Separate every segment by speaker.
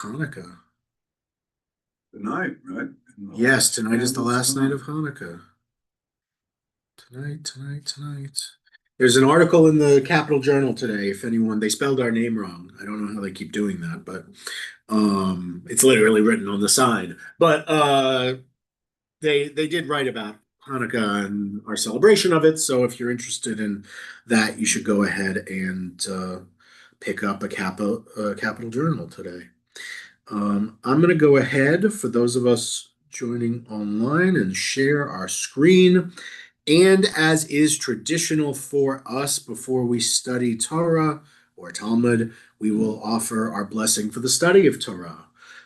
Speaker 1: Hanukkah.
Speaker 2: Tonight, right?
Speaker 1: Yes, tonight is the last night of Hanukkah. Tonight. There's an article in the Capital Journal today. If anyone, they spelled our name wrong. I don't know how they keep doing that, but it's literally written on the sign. But they did write about Hanukkah and our celebration of it. So if you're interested in that, you should go ahead and pick up a Capital Journal today. I'm going to go ahead for those of us joining online and share our screen. And as is traditional for us before we study Torah or Talmud, we will offer our blessing for the study of Torah.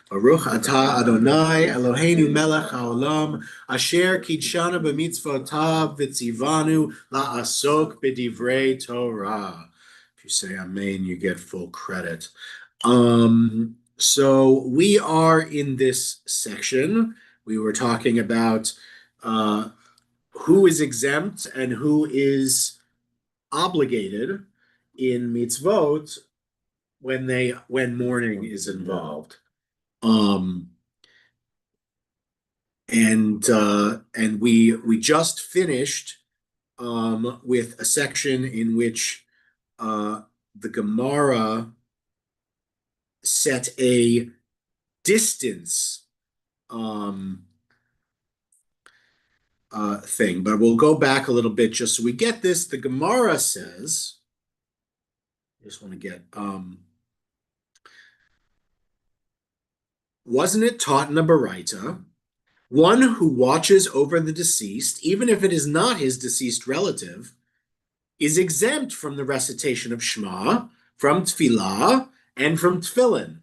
Speaker 1: Baruch atah Adonai Eloheinu melech haolam asher kidshanu b'mitzvotav v'tzivanu la'asok b'divrei Torah. If you say amen, you get full credit. So we are in this section. We were talking about who is exempt and who is obligated in mitzvot when mourning is involved. And we just finished with a section in which the Gemara set a distance thing, but we'll go back a little bit just so we get this. The Gemara says, I just want to get, wasn't it taught in a Baraita, one who watches over the deceased, even if it is not his deceased relative, is exempt from the recitation of Shema, from Tefillah, and from Tefillin,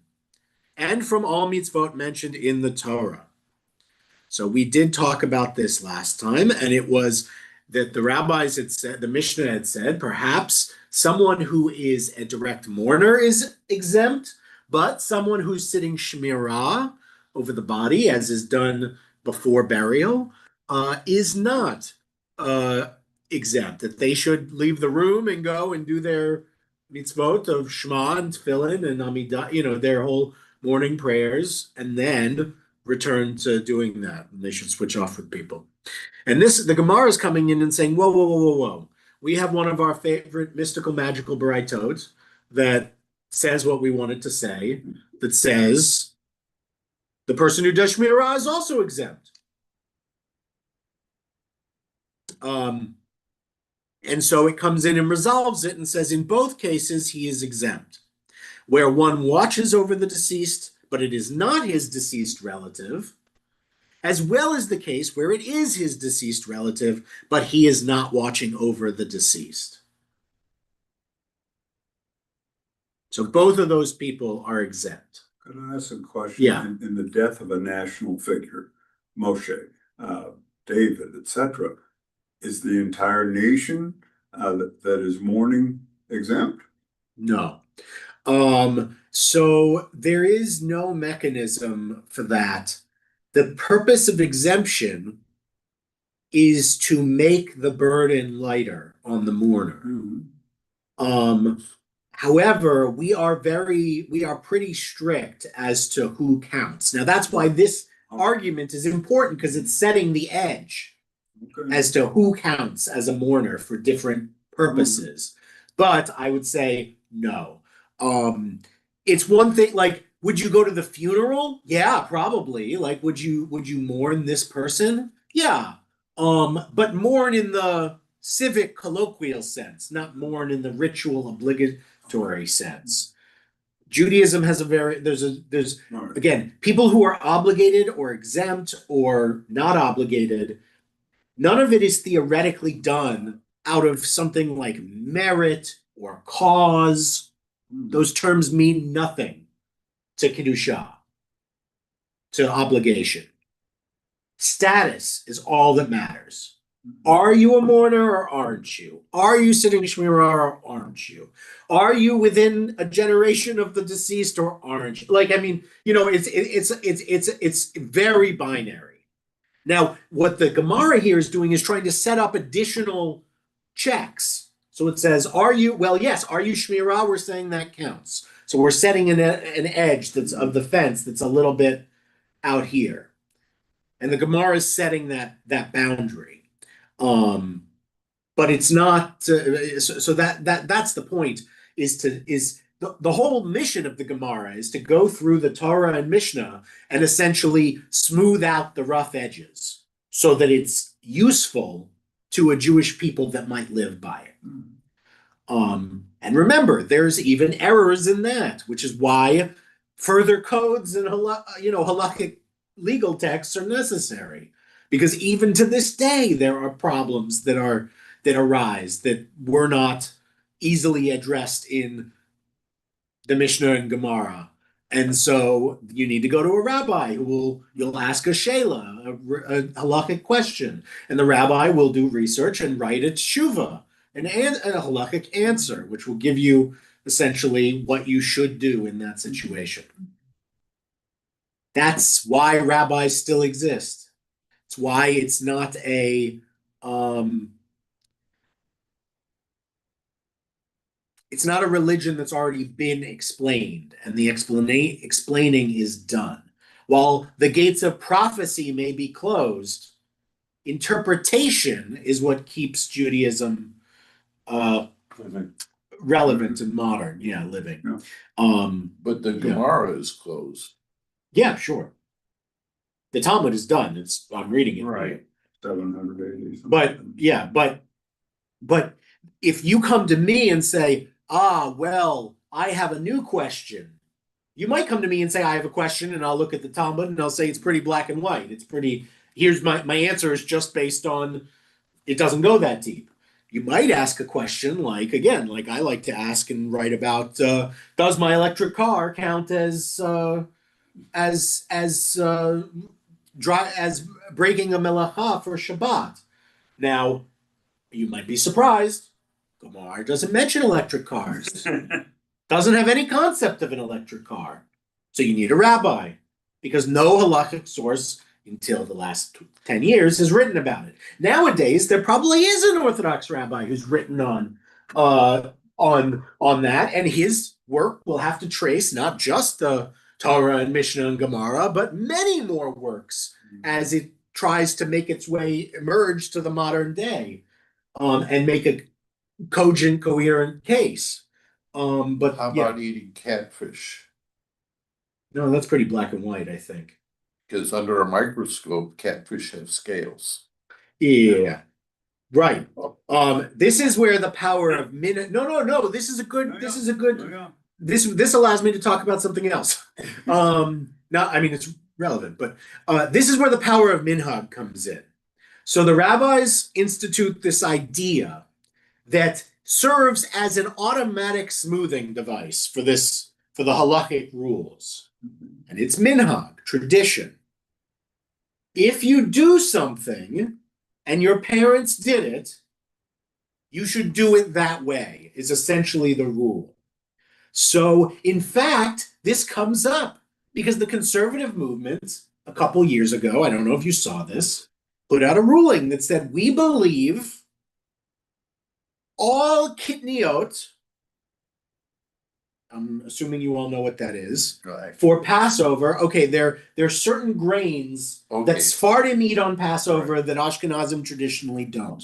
Speaker 1: and from all mitzvot mentioned in the Torah. So we did talk about this last time, and it was that the rabbis had said, the Mishnah had said, perhaps someone who is a direct mourner is exempt, but someone who's sitting shmirah over the body, as is done before burial, is not exempt, that they should leave the room and go and do their mitzvot of Shema and Tefillin and Amidah, their whole morning prayers, and then return to doing that. And they should switch off with people. And the Gemara is coming in and saying, whoa. We have one of our favorite mystical, magical baraitot that says what we wanted to say, that says the person who does Shmirah is also exempt. And so it comes in and resolves it and says in both cases he is exempt. Where one watches over the deceased, but it is not his deceased relative, as well as the case where it is his deceased relative, but he is not watching over the deceased. So both of those people are exempt.
Speaker 2: Could I ask a question?
Speaker 1: Yeah.
Speaker 2: In the death of a national figure, Moshe, David, etc., is the entire nation that is mourning exempt?
Speaker 1: No. So there is no mechanism for that. The purpose of exemption is to make the burden lighter on the mourner.
Speaker 2: Mm-hmm.
Speaker 1: However, we are pretty strict as to who counts. Now that's why this argument is important, because it's setting the edge as to who counts as a mourner for different purposes. But I would say no. It's one thing, like, would you go to the funeral? Yeah, probably. Like, would you mourn this person? Yeah. But mourn in the civic colloquial sense, not mourn in the ritual obligatory sense. Judaism has there's again, people who are obligated or exempt or not obligated, none of it is theoretically done out of something like merit or cause. Those terms mean nothing to Kedusha, to obligation. Status is all that matters. Are you a mourner or aren't you? Are you sitting Shmirah or aren't you? Are you within a generation of the deceased or aren't you? Like, I mean, it's very binary. Now, what the Gemara here is doing is trying to set up additional checks. So it says, are you, well, yes, are you Shmirah? We're saying that counts. So we're setting an edge that's of the fence that's a little bit out here. And the Gemara is setting that boundary. But it's not so that's the point is the whole mission of the Gemara is to go through the Torah and Mishnah and essentially smooth out the rough edges so that it's useful to a Jewish people that might live by it. And remember, there's even errors in that, which is why further codes and halakhic legal texts are necessary. Because even to this day, there are problems that arise that were not easily addressed in the Mishnah and Gemara. And so you need to go to a rabbi you'll ask a shayla, a halakhic question, and the rabbi will do research and write a tshuva, a halakhic answer, which will give you essentially what you should do in that situation. That's why rabbis still exist. It's why it's not it's not a religion that's already been explained and the explaining is done. While the gates of prophecy may be closed, interpretation is what keeps Judaism relevant and modern. Yeah, living.
Speaker 3: Yeah. But the Gemara is closed.
Speaker 1: Yeah, sure. The Talmud is done. I'm reading it.
Speaker 3: Right.
Speaker 2: 780.
Speaker 1: But if you come to me and say, well, I have a new question. You might come to me and say, I have a question, and I'll look at the Talmud and I'll say it's pretty black and white. Here's my answer is just based on, it doesn't go that deep. You might ask a question like I like to ask and write about, does my electric car count as breaking a melacha for Shabbat? Now, you might be surprised. Gemara doesn't mention electric cars. Doesn't have any concept of an electric car. So you need a rabbi, because no halachic source until the last 10 years has written about it. Nowadays, there probably is an Orthodox rabbi who's written on that, and his work will have to trace not just the Torah and Mishnah and Gemara, but many more works as it tries to make its way emerge to the modern day, and make a cogent, coherent case. But
Speaker 3: how about eating catfish?
Speaker 1: No, that's pretty black and white, I think.
Speaker 3: Because under a microscope, catfish have scales.
Speaker 1: Yeah. Right. This is where the power of no. This is a good. This allows me to talk about something else. It's relevant, but this is where the power of minhag comes in. So the rabbis institute this idea that serves as an automatic smoothing device for the halachic rules. And it's minhag, tradition. If you do something and your parents did it, you should do it that way, is essentially the rule. So, in fact, this comes up because the conservative movement, a couple years ago, I don't know if you saw this, put out a ruling that said, we believe all kitniot, I'm assuming you all know what that is,
Speaker 3: Right.
Speaker 1: for Passover. Okay, there are certain grains that Sephardim eat on Passover that Ashkenazim traditionally don't.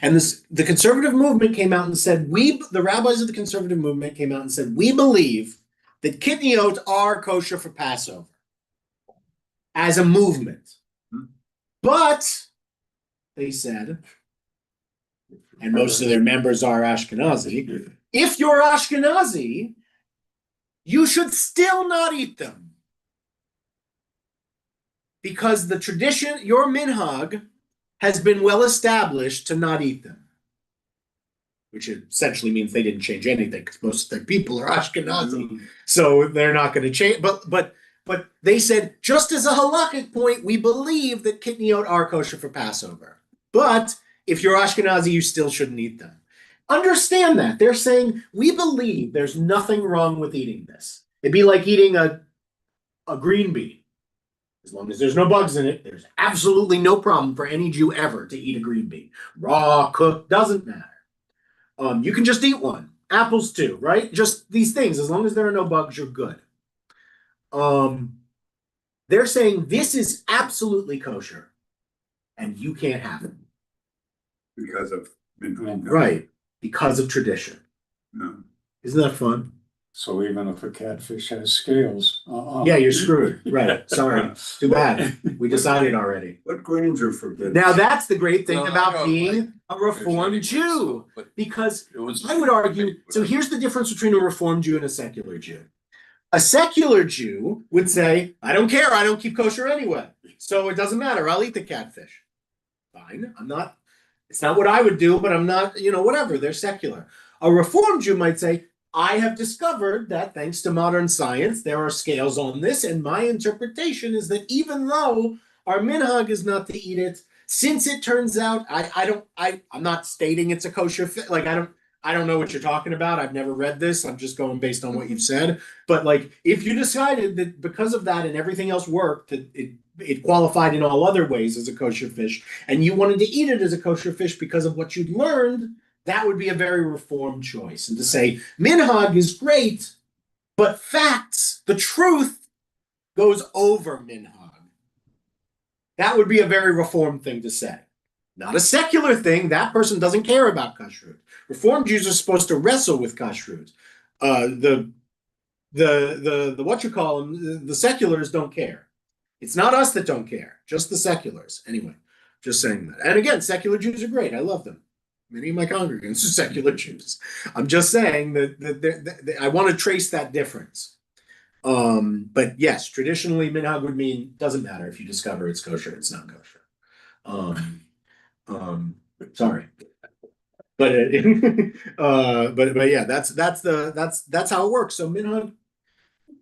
Speaker 1: And the conservative movement came out and said, the rabbis of the conservative movement came out and said, we believe that kitniot are kosher for Passover as a movement. But, they said, and most of their members are Ashkenazi, if you're Ashkenazi, you should still not eat them. Because the tradition, your minhag, has been well established to not eat them. Which essentially means they didn't change anything, because most of their people are Ashkenazi. So they're not going to change. But they said, just as a halakhic point, we believe that kitniot are kosher for Passover. But if you're Ashkenazi, you still shouldn't eat them. Understand that. They're saying, we believe there's nothing wrong with eating this. It'd be like eating a green bean. As long as there's no bugs in it, there's absolutely no problem for any Jew ever to eat a green bean. Raw, cooked, doesn't matter. You can just eat one. apples too, right? Just these things, as long as there are no bugs, you're good. They're saying this is absolutely kosher, and you can't have it.
Speaker 2: Because of.
Speaker 1: Right, because of tradition.
Speaker 2: No.
Speaker 1: Isn't that fun?
Speaker 4: So even if a catfish has scales,
Speaker 1: Yeah, you're screwed. Right. Sorry. Too bad. We decided already.
Speaker 2: What grains are forbidden?
Speaker 1: Now that's the great thing
Speaker 3: Well,
Speaker 1: about
Speaker 3: no,
Speaker 1: being a Reformed
Speaker 3: anyway,
Speaker 1: Jew.
Speaker 3: but
Speaker 1: Because
Speaker 3: it was.
Speaker 1: I would argue, so here's the difference between a Reformed Jew and a secular Jew. A secular Jew would say, I don't care, I don't keep kosher anyway. So it doesn't matter, I'll eat the catfish. Fine, it's not what I would do, but I'm not, whatever, they're secular. A Reformed Jew might say, I have discovered that thanks to modern science, there are scales on this, and my interpretation is that even though our minhag is not to eat it, since it turns out I'm not stating it's a kosher like I don't know what you're talking about. I've never read this. I'm just going based on what you've said. But like, if you decided that because of that and everything else worked, that it qualified in all other ways as a kosher fish, and you wanted to eat it as a kosher fish because of what you'd learned, that would be a very Reformed choice. And to say minhag is great, but facts, the truth, goes over minhag. That would be a very Reformed thing to say. Not a secular thing. That person doesn't care about kashrut. Reformed Jews are supposed to wrestle with kashrut. The what you call them, the seculars don't care. It's not us that don't care, just the seculars. Anyway, just saying that. And again, secular Jews are great. I love them. Many of my congregants are secular Jews. I'm just saying that I want to trace that difference. But yes, traditionally, minhag would mean doesn't matter if you discover it's kosher, it's not kosher. Sorry, but but yeah, that's how it works. So minhag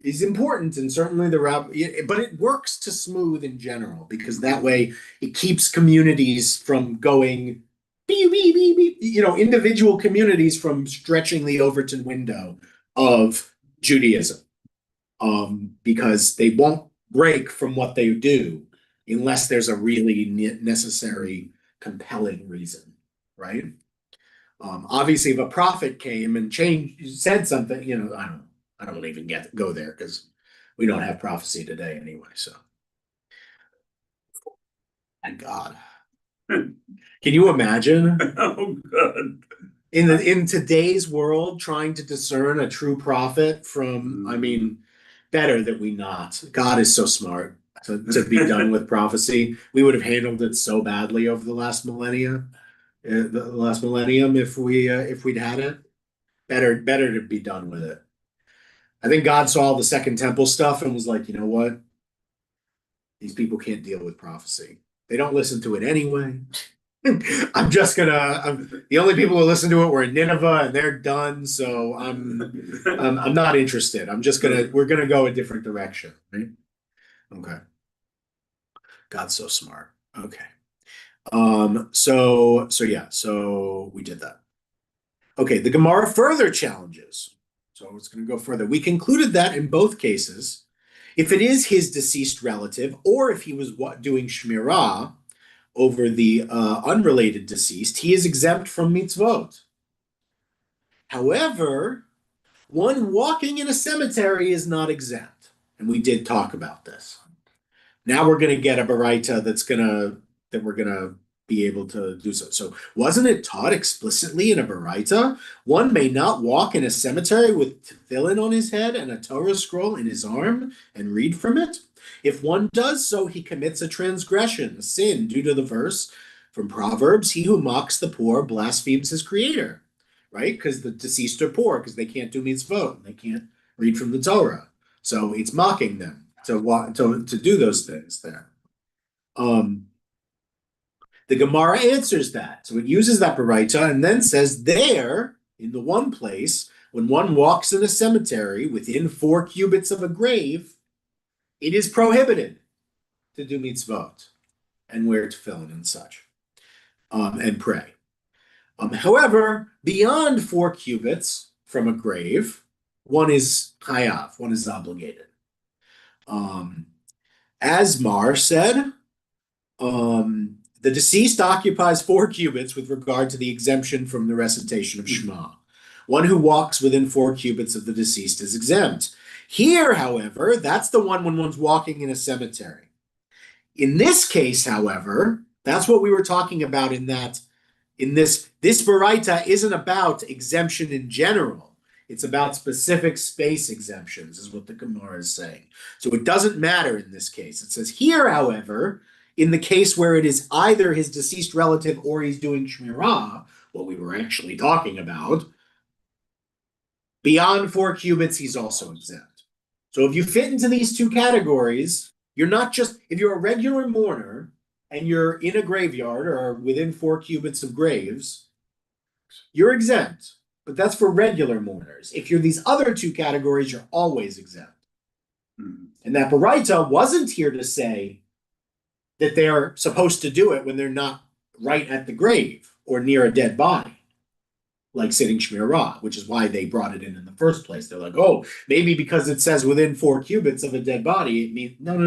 Speaker 1: is important, and certainly but it works to smooth in general because that way it keeps communities from going beep, beep, beep, beep, individual communities from stretching the Overton window of Judaism, because they won't break from what they do unless there's a really necessary, compelling reason, right? Obviously, if a prophet came and said something, I don't even go there because we don't have prophecy today anyway. So, thank God. Can you imagine?
Speaker 2: Oh, God.
Speaker 1: In today's world, trying to discern a true prophet from, better that we not. God is so smart to be done with prophecy. We would have handled it so badly over the last millennium if we'd had it. Better to be done with it. I think God saw the Second Temple stuff and was like, you know what? These people can't deal with prophecy. They don't listen to it anyway. The only people who listen to it were in Nineveh and they're done. So I'm not interested. We're gonna go a different direction. Right? Okay. God's so smart. Okay. So we did that. Okay, the Gemara further challenges. So it's going to go further. We concluded that in both cases, if it is his deceased relative, or if he was doing shmirah over the unrelated deceased, he is exempt from mitzvot. However, one walking in a cemetery is not exempt. And we did talk about this. Now we're going to get a baraita that we're going to be able to do so. So wasn't it taught explicitly in a baraita? One may not walk in a cemetery with tefillin on his head and a Torah scroll in his arm and read from it. If one does so, he commits a transgression, a sin, due to the verse from Proverbs, he who mocks the poor blasphemes his creator, right? Because the deceased are poor because they can't do mitzvot, they can't read from the Torah. So it's mocking them to do those things there. The Gemara answers that. So it uses that baraita and then says there, in the one place, when one walks in a cemetery within 4 cubits of a grave, it is prohibited to do mitzvot and wear tefillin and such, and pray. However, beyond 4 cubits from a grave, one is chayav, one is obligated. As Mar said, the deceased occupies 4 cubits with regard to the exemption from the recitation of Shema. One who walks within 4 cubits of the deceased is exempt. Here, however, that's the one when one's walking in a cemetery. In this case, however, that's what we were talking about in this Baraita isn't about exemption in general. It's about specific space exemptions, is what the Gemara is saying. So it doesn't matter in this case. It says here, however, in the case where it is either his deceased relative or he's doing Shmirah, what we were actually talking about, beyond 4 cubits, he's also exempt. So if you fit into these two categories, you're not just, if you're a regular mourner and you're in a graveyard or within 4 cubits of graves, you're exempt. But that's for regular mourners. If you're these other two categories, you're always exempt. And that Baraita wasn't here to say that they're supposed to do it when they're not right at the grave or near a dead body, like sitting Shmirah, which is why they brought it in the first place. They're like, oh, maybe because it says within 4 cubits of a dead body, it means no.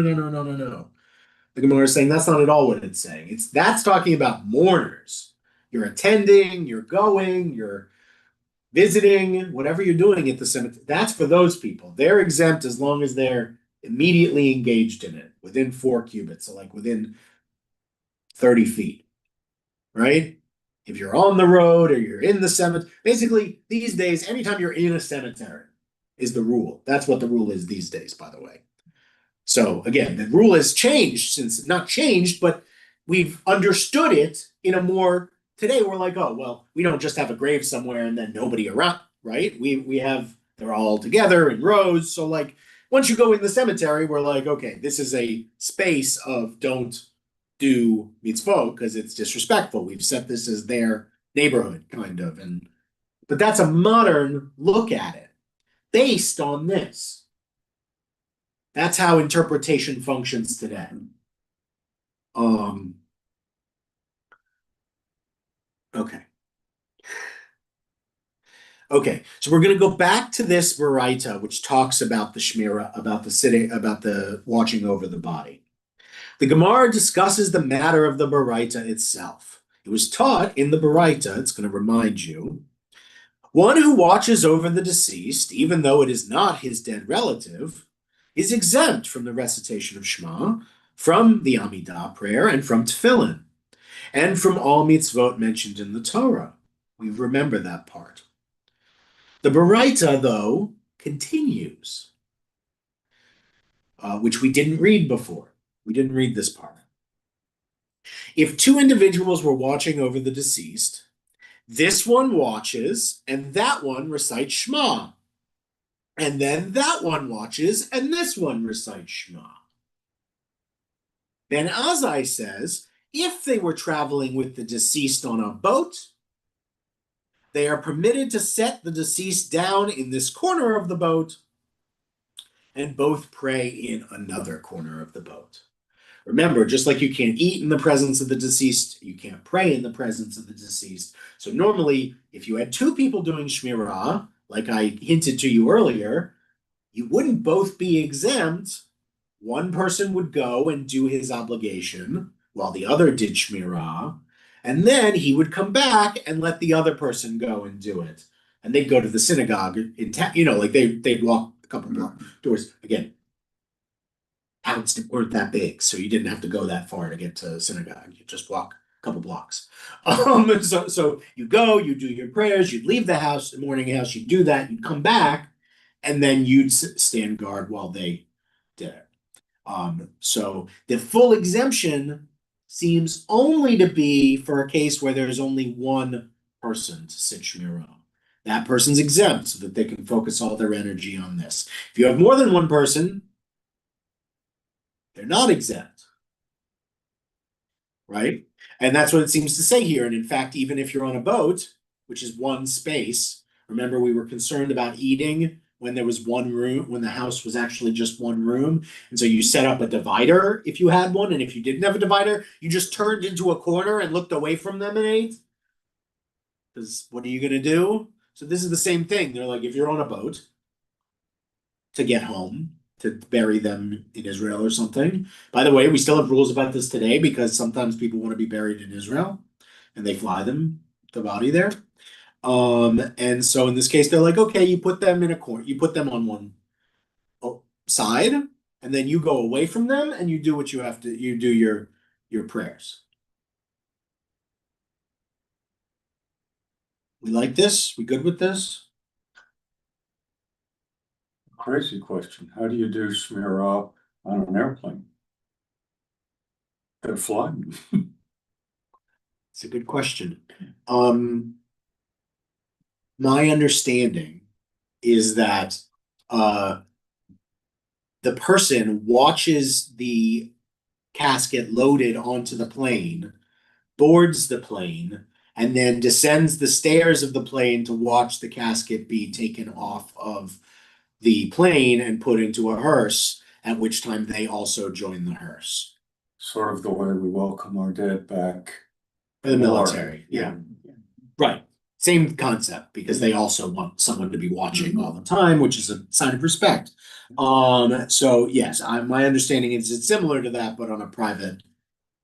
Speaker 1: The Gemara is saying that's not at all what it's saying. That's talking about mourners. You're attending, you're going, you're visiting, whatever you're doing at the cemetery. That's for those people. They're exempt as long as they're immediately engaged in it within 4 cubits, so like within 30 feet, right? If you're on the road or you're in the cemetery, basically these days, anytime you're in a cemetery is the rule. That's what the rule is these days, by the way. So again, the rule has changed since, not changed, but we've understood it in a more, today we're like, oh, well, we don't just have a grave somewhere and then nobody around, right? We have, they're all together in rows. So like, once you go in the cemetery, we're like, okay, this is a space of don't do mitzvot because it's disrespectful. We've set this as their neighborhood, kind of. But that's a modern look at it based on this. That's how interpretation functions today. Okay, so we're going to go back to this Baraita, which talks about the Shmira, about the sitting, about the watching over the body. The Gemara discusses the matter of the Baraita itself. It was taught in the Baraita, it's going to remind you, one who watches over the deceased, even though it is not his dead relative, is exempt from the recitation of Shema, from the Amidah prayer, and from Tefillin, and from all mitzvot mentioned in the Torah. We remember that part. The Baraita, though, continues, which we didn't read before. We didn't read this part. If 2 individuals were watching over the deceased, this one watches, and that one recites Shema. And then that one watches, and this one recites Shema. Ben Azai says, if they were traveling with the deceased on a boat, they are permitted to set the deceased down in this corner of the boat and both pray in another corner of the boat. Remember, just like you can't eat in the presence of the deceased, you can't pray in the presence of the deceased. So normally, if you had 2 people doing Shmirah, like I hinted to you earlier, you wouldn't both be exempt. One person would go and do his obligation while the other did Shmirah, and then he would come back and let the other person go and do it. And they'd go to the synagogue in town, like they'd walk a couple block doors. Again, towns weren't that big, so you didn't have to go that far to get to synagogue. You just walk a couple blocks. So you go, you do your prayers, you'd leave the house, the morning house, you'd do that, you'd come back, and then you'd stand guard while they did it. So the full exemption seems only to be for a case where there's only one person to sit Shmirah. That person's exempt so that they can focus all their energy on this. If you have more than one person, they're not exempt, right? And that's what it seems to say here. And in fact, even if you're on a boat, which is one space, remember we were concerned about eating when there was one room, when the house was actually just one room. And so you set up a divider if you had one. And if you didn't have a divider, you just turned into a corner and looked away from them and ate. Because what are you going to do? So this is the same thing. They're like, if you're on a boat to get home, to bury them in Israel or something. By the way, we still have rules about this today because sometimes people want to be buried in Israel and they fly them, the body there. And so in this case, they're like, okay, you put them in a corner, you put them on one side, and then you go away from them and you do what you have to, you do your prayers. We like this? We good with this?
Speaker 4: Crazy question. How do you do Shmirah on an airplane? They're flying.
Speaker 1: It's a good question. My understanding is that the person watches the casket loaded onto the plane, boards the plane, and then descends the stairs of the plane to watch the casket be taken off of the plane and put into a hearse, at which time they also join the hearse.
Speaker 4: Sort of the way we welcome our dead back.
Speaker 1: For the military, yeah. Right. Same concept, because they also want someone to be watching all the time, which is a sign of respect. So yes, my understanding is it's similar to that, but on a private,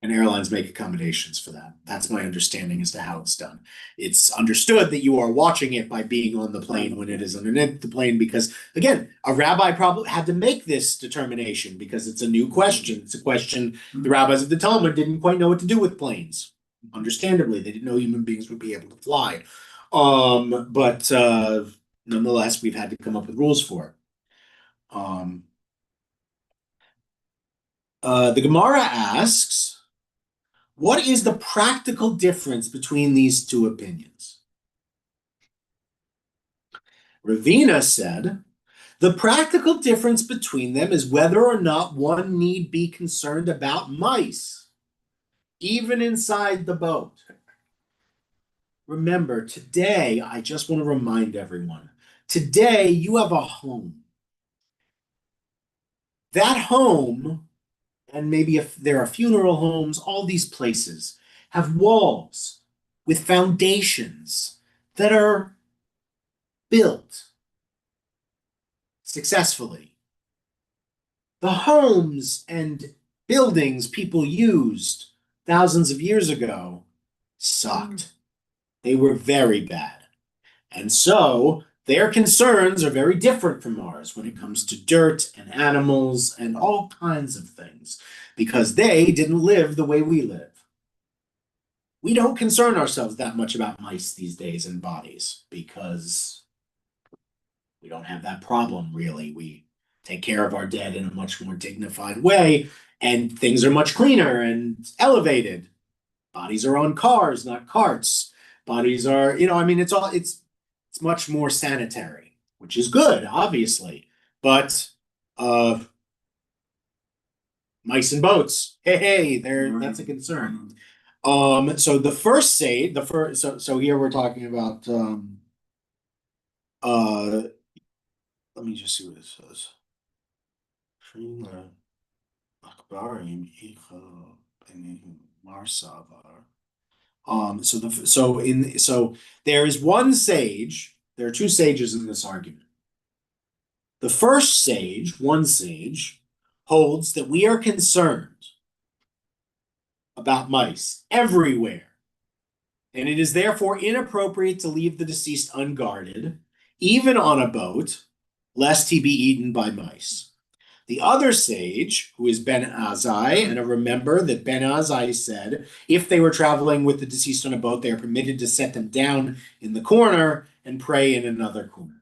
Speaker 1: and airlines make accommodations for that. That's my understanding as to how it's done. It's understood that you are watching it by being on the plane when it is underneath the plane, because again, a rabbi probably had to make this determination because it's a new question. It's a question the rabbis of the Talmud didn't quite know what to do with planes. Understandably, they didn't know human beings would be able to fly. But nonetheless, we've had to come up with rules for it. The Gemara asks, what is the practical difference between these two opinions? Ravina said, the practical difference between them is whether or not one need be concerned about mice, even inside the boat. Remember, today, I just want to remind everyone, today you have a home. That home, and maybe if there are funeral homes, all these places have walls with foundations that are built successfully. The homes and buildings people used thousands of years ago sucked. They were very bad. And so their concerns are very different from ours when it comes to dirt and animals and all kinds of things, because they didn't live the way we live. We don't concern ourselves that much about mice these days and bodies because we don't have that problem, really. We take care of our dead in a much more dignified way, and things are much cleaner and elevated. Bodies are on cars, not carts. Bodies are, it's much more sanitary, which is good, obviously. But mice and boats, hey, that's a concern. So the first say, so here we're talking about let me just see what it says. So there is one sage. There are two sages in this argument. The first sage, one sage, holds that we are concerned about mice everywhere, and it is therefore inappropriate to leave the deceased unguarded, even on a boat, lest he be eaten by mice. The other sage, who is Ben Azai, and remember that Ben Azai said if they were traveling with the deceased on a boat, they are permitted to set them down in the corner and pray in another corner.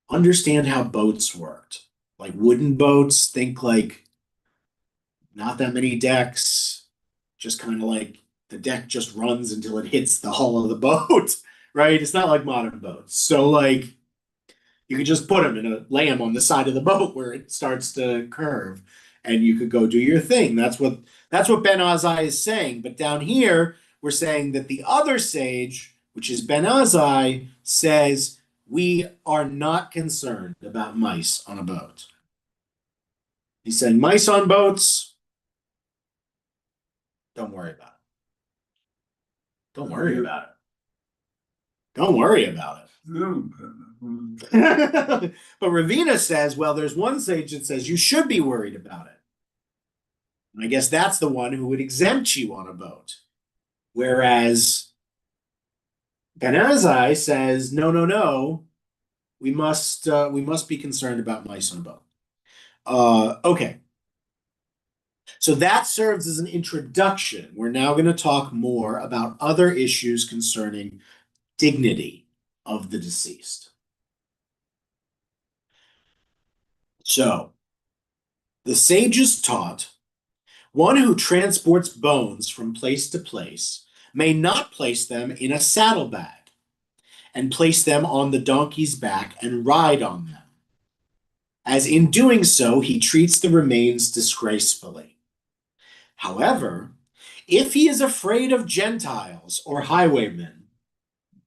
Speaker 1: Understand how boats worked. Like wooden boats, think like not that many decks, just kind of like the deck just runs until it hits the hull of the boat, right? It's not like modern boats. So like you could just put them and lay them on the side of the boat where it starts to curve, and you could go do your thing. That's what Ben Azai is saying. But down here, we're saying that the other sage, which is Ben Azai, says we are not concerned about mice on a boat. He's saying mice on boats, don't worry about it. Don't worry about it. Don't worry about it. But Ravina says, well, there's one sage that says you should be worried about it. And I guess that's the one who would exempt you on a boat. Whereas Kanazai says, no, no, no. We must be concerned about mice on a boat. Okay. So that serves as an introduction. We're now going to talk more about other issues concerning dignity of the deceased. So, the sages taught one who transports bones from place to place may not place them in a saddlebag and place them on the donkey's back and ride on them, as in doing so he treats the remains disgracefully. However, if he is afraid of Gentiles or highwaymen,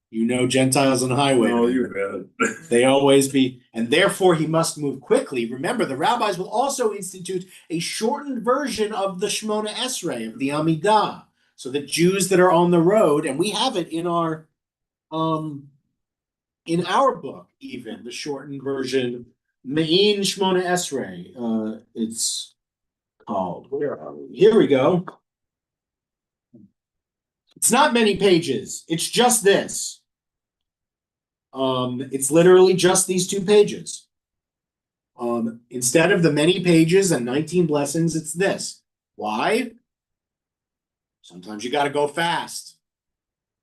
Speaker 1: you know Gentiles and highwaymen.
Speaker 2: No, you bet.
Speaker 1: They always be, and therefore he must move quickly. Remember, the rabbis will also institute a shortened version of the Shemona Esrei, of the Amidah, so that Jews that are on the road, and we have it in our book, even the shortened version, Me'in Shemona Esrei. It's called. Where are we? Here we go. It's not many pages. It's just this. It's literally just these 2 pages. Instead of the many pages and 19 blessings, it's this. Why? Sometimes you got to go fast.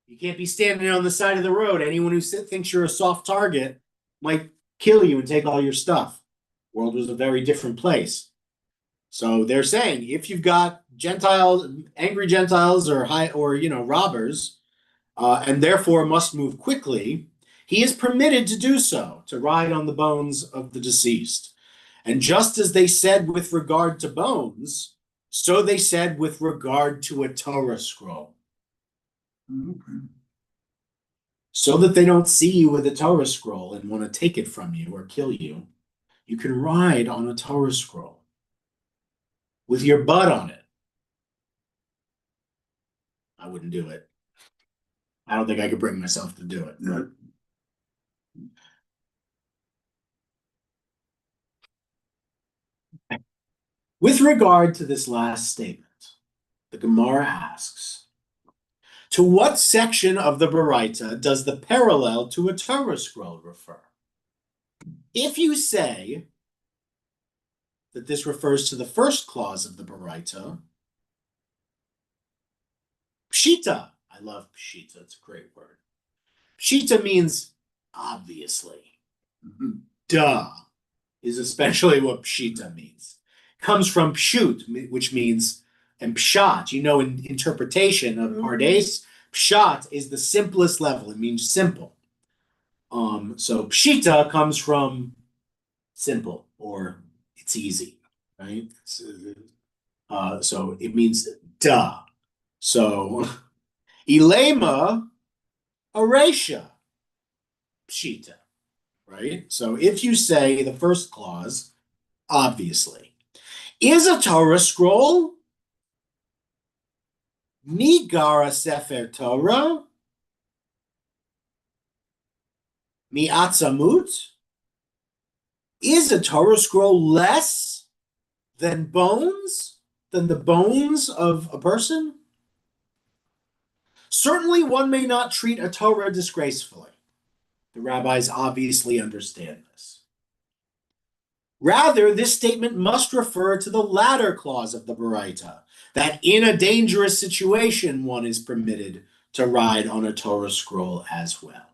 Speaker 1: You can't be standing on the side of the road. Anyone who thinks you're a soft target might kill you and take all your stuff. The world was a very different place. So they're saying if you've got Gentiles, angry Gentiles or robbers, and therefore must move quickly, he is permitted to do so, to ride on the bones of the deceased. And just as they said with regard to bones, so they said with regard to a Torah scroll.
Speaker 2: Okay.
Speaker 1: So that they don't see you with a Torah scroll and want to take it from you or kill you, you can ride on a Torah scroll with your butt on it. I wouldn't do it. I don't think I could bring myself to do it.
Speaker 2: Yeah.
Speaker 1: With regard to this last statement, the Gemara asks, to what section of the Baraita does the parallel to a Torah scroll refer? If you say that this refers to the first clause of the Baraita, Pshita, I love Pshita, it's a great word. Pshita means obviously.
Speaker 2: Mhm.
Speaker 1: Duh is especially what Pshita means. Comes from Pshut, which means, and Pshat, in interpretation of Pardes, Pshat is the simplest level. It means simple. So Pshita comes from simple or it's easy, right? So it means duh. So Elema Aresha Pshita, right? So if you say the first clause, obviously, is a Torah scroll Migara Sefer Torah Mi'atzamut? Is a Torah scroll less than bones? Than the bones of a person? Certainly one may not treat a Torah disgracefully. The rabbis obviously understand this. Rather, this statement must refer to the latter clause of the Baraita, that in a dangerous situation one is permitted to ride on a Torah scroll as well.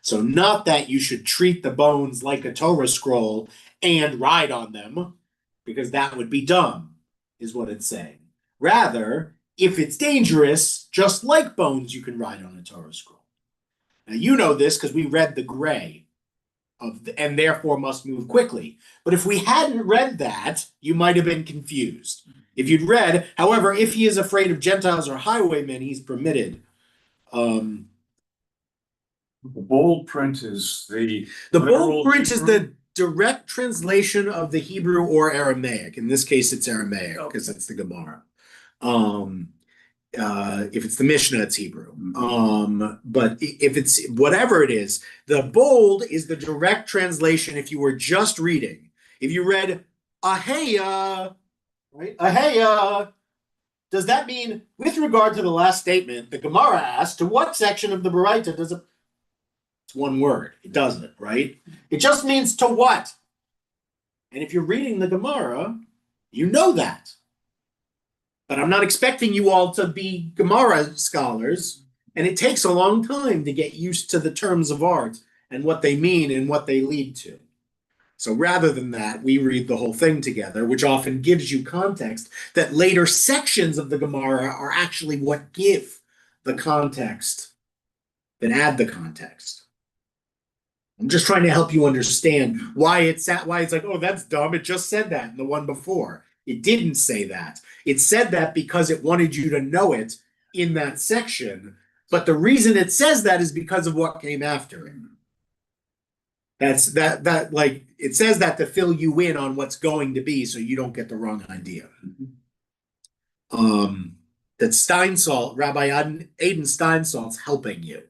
Speaker 1: So not that you should treat the bones like a Torah scroll and ride on them, because that would be dumb, is what it's saying. Rather, if it's dangerous, just like bones, you can ride on a Torah scroll. Now you know this because we read the gray and therefore must move quickly. But if we hadn't read that, you might have been confused. If you'd read, however, if he is afraid of Gentiles or highwaymen, he's permitted.
Speaker 4: The bold print is
Speaker 1: The
Speaker 4: literal
Speaker 1: bold print is
Speaker 4: Hebrew?
Speaker 1: the direct translation of the Hebrew or Aramaic. In this case, it's Aramaic because it's the Gemara. If it's the Mishnah, it's Hebrew. But if it's whatever it is, the bold is the direct translation if you were just reading. If you read Aheya, right? Aheya, does that mean, with regard to the last statement, the Gemara asks, to what section of the Baraita does it? It's one word. It doesn't, right? It just means to what? And if you're reading the Gemara, you know that. But I'm not expecting you all to be Gemara scholars, and it takes a long time to get used to the terms of art and what they mean and what they lead to. So rather than that, we read the whole thing together, which often gives you context that later sections of the Gemara are actually what give the context, that add the context. I'm just trying to help you understand why it's like, oh, that's dumb. It just said that in the one before. It didn't say that. It said that because it wanted you to know it in that section. But the reason it says that is because of what came after it. That like it says that to fill you in on what's going to be so you don't get the wrong idea. That Steinsaltz, Rabbi Aiden Steinsaltz helping you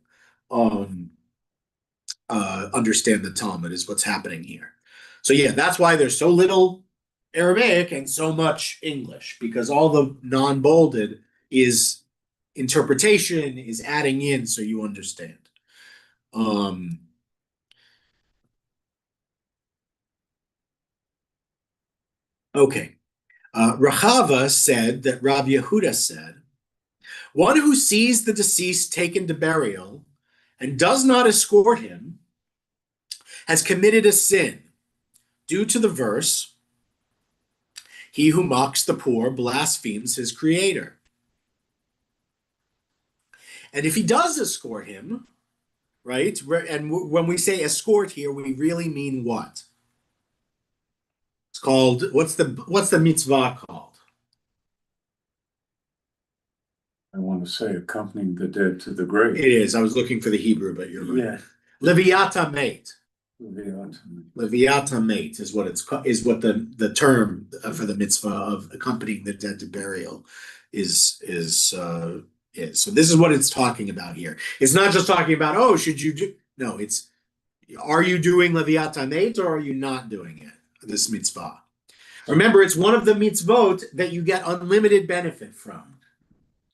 Speaker 1: understand the Talmud is what's happening here. So yeah, that's why there's so little Aramaic and so much English, because all the non-bolded is interpretation, is adding in so you understand. Okay. Rahava said that Rabbi Yehuda said, one who sees the deceased taken to burial and does not escort him has committed a sin due to the verse, he who mocks the poor blasphemes his creator. And if he does escort him, right, and when we say escort here, we really mean what? It's called, what's the mitzvah called?
Speaker 4: I want to say accompanying the dead to the grave.
Speaker 1: It is. I was looking for the Hebrew, but you're right.
Speaker 4: Yeah.
Speaker 1: Leviata mate.
Speaker 4: Leviathan.
Speaker 1: Leviata mate is what it's is what the term for the mitzvah of accompanying the dead to burial is. So this is what it's talking about here. It's not just talking about, oh, should you do? No, it's, are you doing Leviata mate or are you not doing it? This mitzvah. Remember, it's one of the mitzvot that you get unlimited benefit from.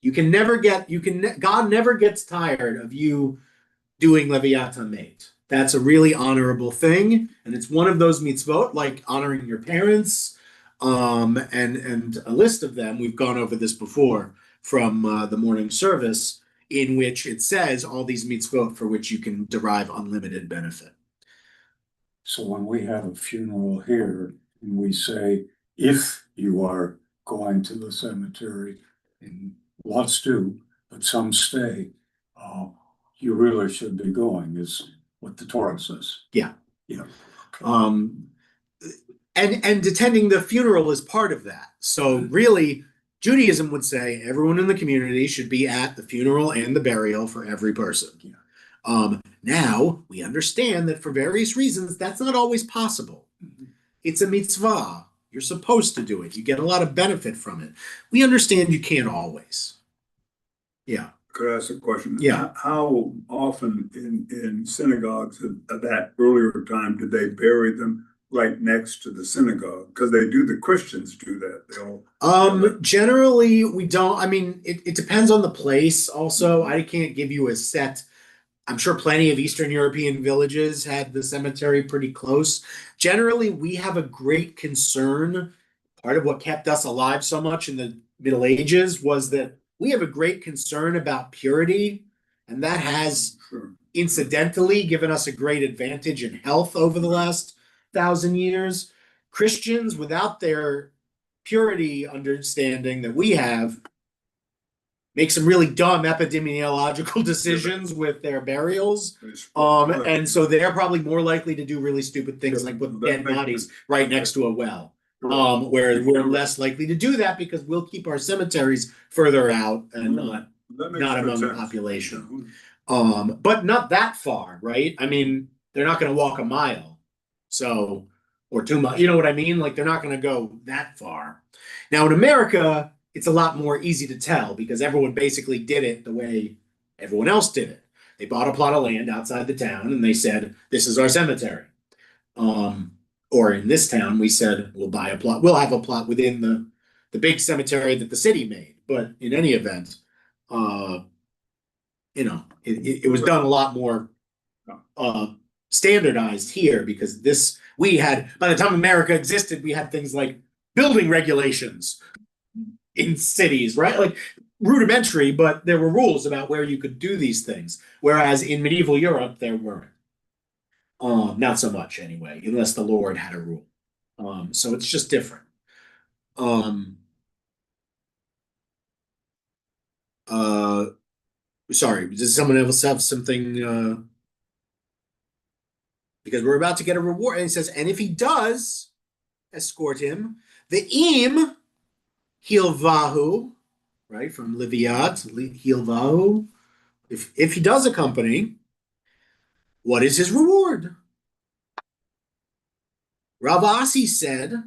Speaker 1: God never gets tired of you doing Leviata mate. That's a really honorable thing, and it's one of those mitzvot, like honoring your parents, and a list of them. We've gone over this before from the morning service, in which it says all these mitzvot for which you can derive unlimited benefit.
Speaker 4: So when we have a funeral here and we say, if you are going to the cemetery, and lots do, but some stay, you really should be going, is what the Torah says.
Speaker 1: Yeah.
Speaker 4: Yeah.
Speaker 1: And attending the funeral is part of that. So really, Judaism would say everyone in the community should be at the funeral and the burial for every person.
Speaker 4: Yeah.
Speaker 1: Now we understand that for various reasons, that's not always possible. It's a mitzvah. You're supposed to do it. You get a lot of benefit from it. We understand you can't always. Yeah.
Speaker 2: Could I ask a question?
Speaker 1: Yeah.
Speaker 2: How often in synagogues at that earlier time did they bury them right next to the synagogue? Because the Christians do that. They all.
Speaker 1: Generally we don't. I mean, it depends on the place also. I can't give you a set. I'm sure plenty of Eastern European villages had the cemetery pretty close. Generally, we have a great concern. Part of what kept us alive so much in the Middle Ages was that we have a great concern about purity, and that has incidentally given us a great advantage in health over the last 1,000 years. Christians, without their purity understanding that we have, make some really dumb epidemiological decisions with their burials. And so they're probably more likely to do really stupid things like put dead bodies right next to a well. Where we're less likely to do that because we'll keep our cemeteries further out and not among the population. But not that far, right? I mean, they're not going to walk a mile. So, or 2 miles, you know what I mean? Like they're not going to go that far. Now in America, it's a lot more easy to tell because everyone basically did it the way everyone else did it. They bought a plot of land outside the town and they said, this is our cemetery. Or in this town, we said, we'll buy a plot. We'll have a plot within the big cemetery that the city made. but in any event, it was done a lot more standardized here because we had, by the time America existed, we had things like building regulations in cities, right? Like rudimentary, but there were rules about where you could do these things. Whereas in medieval Europe, there weren't. Not so much anyway, unless the Lord had a rule. So it's just different. Sorry, does someone else have something? Because we're about to get a reward. And he says, and if he does escort him, the im hilvahu, right, from Liviat, hilvahu, if he does accompany, what is his reward? Rav Asi said,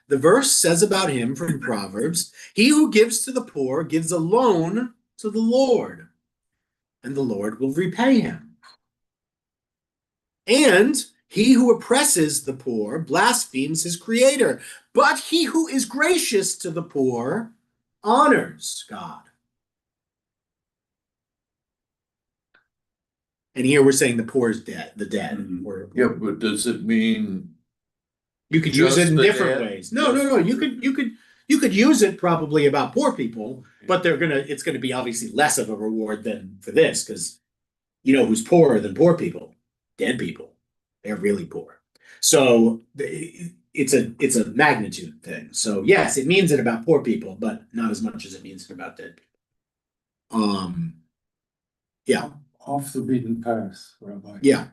Speaker 1: the verse says about him from Proverbs, he who gives to the poor gives a loan to the Lord, and the Lord will repay him. And he who oppresses the poor blasphemes his creator, but he who is gracious to the poor honors God. And here we're saying the poor is dead, the dead.
Speaker 2: Mhm.
Speaker 3: Yeah, but does it mean
Speaker 1: You could use it
Speaker 3: just
Speaker 1: in
Speaker 3: the
Speaker 1: different
Speaker 3: dead?
Speaker 1: ways. No. You could use it probably about poor people, but it's gonna be obviously less of a reward than for this, because you know who's poorer than poor people? Dead people. They're really poor. So it's a magnitude thing. So yes, it means it about poor people, but not as much as it means it about dead people. Yeah.
Speaker 4: Off the beaten path, Rabbi.
Speaker 1: Yeah.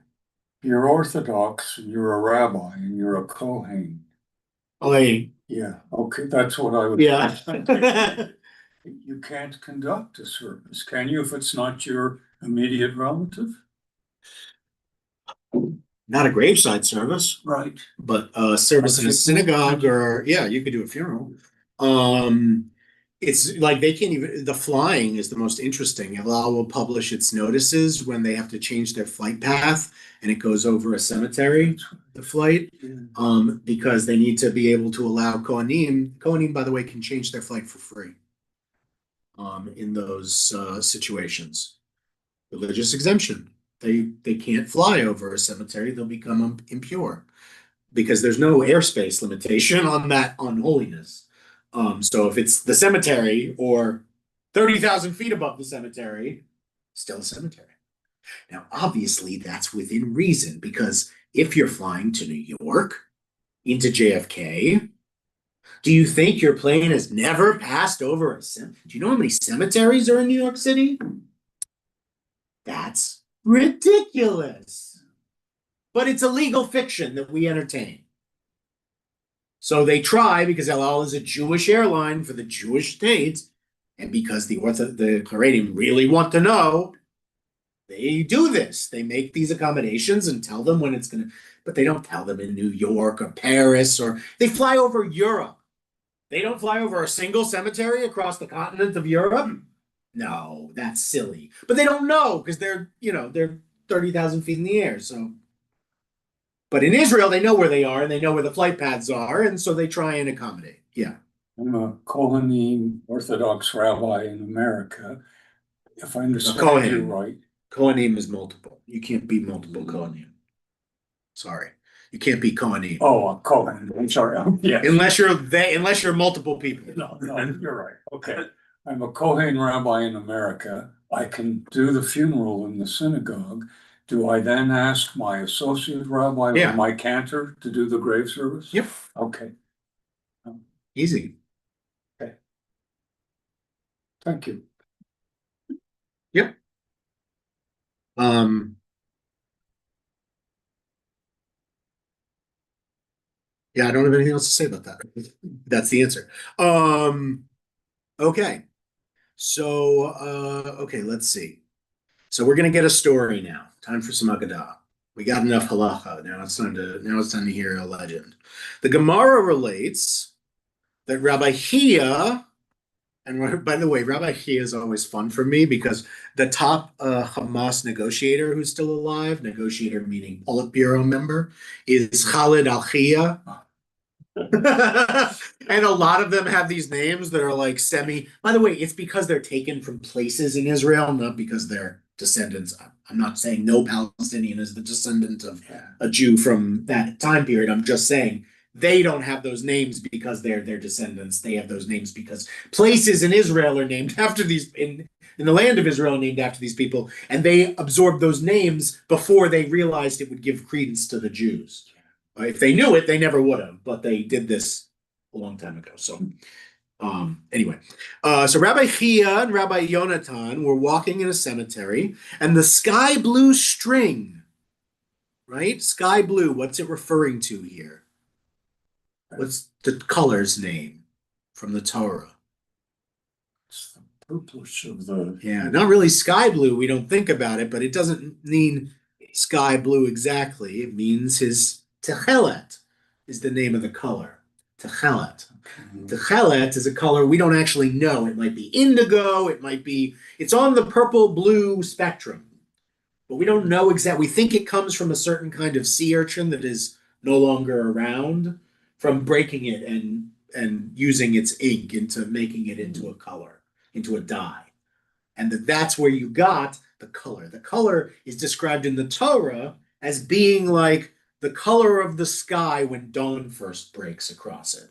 Speaker 4: You're Orthodox and you're a rabbi and you're a Kohen. Yeah, okay, that's what I would.
Speaker 1: Yeah.
Speaker 4: You can't conduct a service, can you, if it's not your immediate relative?
Speaker 1: Not a graveside service.
Speaker 4: Right.
Speaker 1: But service in a synagogue, or you could do a funeral. It's like they can't even, the flying is the most interesting. El Al will publish its notices when they have to change their flight path and it goes over a cemetery, the flight, because they need to be able to allow Kohanim. Kohanim, by the way, can change their flight for free in those situations. Religious exemption. They can't fly over a cemetery, they'll become impure because there's no airspace limitation on that unholiness. So if it's the cemetery or 30,000 feet above the cemetery, still a cemetery. Now, obviously, that's within reason because if you're flying to New York into JFK, do you think your plane has never passed over a cemetery? Do you know how many cemeteries are in New York City? That's ridiculous. But it's a legal fiction that we entertain. So they try, because El Al is a Jewish airline for the Jewish state, and because the Haredim really want to know, they do this. They make these accommodations and tell them when it's going to, but they don't tell them in New York or Paris, or they fly over Europe. They don't fly over a single cemetery across the continent of Europe. No, that's silly. But they don't know because they're 30,000 feet in the air. So, but in Israel, they know where they are and they know where the flight paths are, and so they try and accommodate. Yeah.
Speaker 4: I'm a Kohanim Orthodox rabbi in America. If I understand
Speaker 1: Kohen.
Speaker 4: you right.
Speaker 1: Kohanim is multiple. You can't be multiple Kohanim. Sorry. You can't be Kohanim.
Speaker 4: Oh, a Kohen. I'm sorry. Yeah.
Speaker 1: Unless you're multiple people.
Speaker 4: No, you're right. Okay. I'm a Kohen rabbi in America. I can do the funeral in the synagogue. Do I then ask my associate rabbi or my cantor to do the grave service?
Speaker 1: Yep.
Speaker 4: Okay.
Speaker 1: Easy.
Speaker 4: Okay. Thank you.
Speaker 1: Yep. Yeah, I don't have anything else to say about that. That's the answer. Okay. So, okay, let's see. So we're gonna get a story now. Time for some Agadah. We got enough halacha. Now it's time to hear a legend. The Gemara relates that Rabbi Chia, and by the way, Rabbi Chia is always fun for me because the top Hamas negotiator who's still alive, negotiator meaning Politburo member, is Khalid Al-Chia. And a lot of them have these names that are like by the way, it's because they're taken from places in Israel, not because they're descendants. I'm not saying no Palestinian is the descendant of a Jew from that time period. I'm just saying they don't have those names because they're their descendants. They have those names because places in Israel are named after these in the land of Israel named after these people, and they absorbed those names before they realized it would give credence to the Jews. If they knew it, they never would have, but they did this a long time ago. So, anyway, so Rabbi Chia and Rabbi Yonatan were walking in a cemetery, and the sky blue string, right? Sky blue, what's it referring to here? What's the color's name from the Torah?
Speaker 4: It's the purplish of the.
Speaker 1: Yeah, not really sky blue. We don't think about it, but it doesn't mean sky blue exactly. It means his techelet is the name of the color. Techelet. Techelet is a color we don't actually know. It might be indigo. It's on the purple blue spectrum, but we don't know exactly. We think it comes from a certain kind of sea urchin that is no longer around from breaking it and using its ink into making it into a color, into a dye. And that's where you got the color. The color is described in the Torah as being like the color of the sky when dawn first breaks across it.